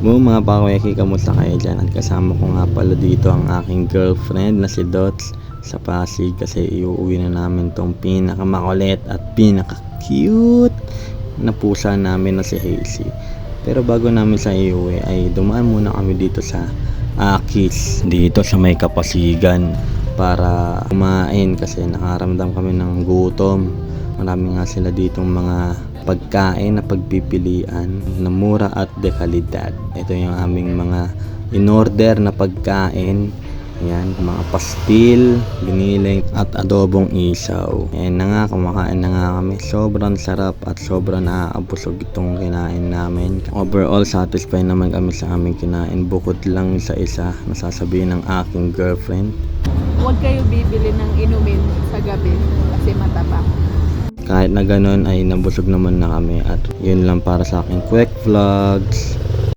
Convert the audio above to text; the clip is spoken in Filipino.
Mga pakweki, kamusta kayo dyan? At kasama ko nga pala dito ang aking girlfriend na si Dots sa Pasig kasi iuwi na namin tong pinakamakulit at pinaka-cute na pusa namin na si Hazy. Pero bago namin sa iuwi ay dumaan muna kami dito sa Akis, dito sa may Kapasigan para kumain kasi nakaramdam kami ng gutom. Marami nga sila ditong mga pagkain na pagpipilian na mura at de kalidad. Ito yung aming mga in-order na pagkain. Ayan, mga pastil, giniling at adobong isaw. Ayan na nga, kumakain na nga kami. Sobrang sarap at sobrang naaabusog itong kinain namin. Overall, satisfied naman kami sa aming kinain. Bukod lang sa isa na sasabihin ng aking girlfriend. Huwag kayo bibili ng inumin sa gabi kasi mataba. Kahit na ganun ay nabusog naman na kami at yun lang para sa aking quick vlogs.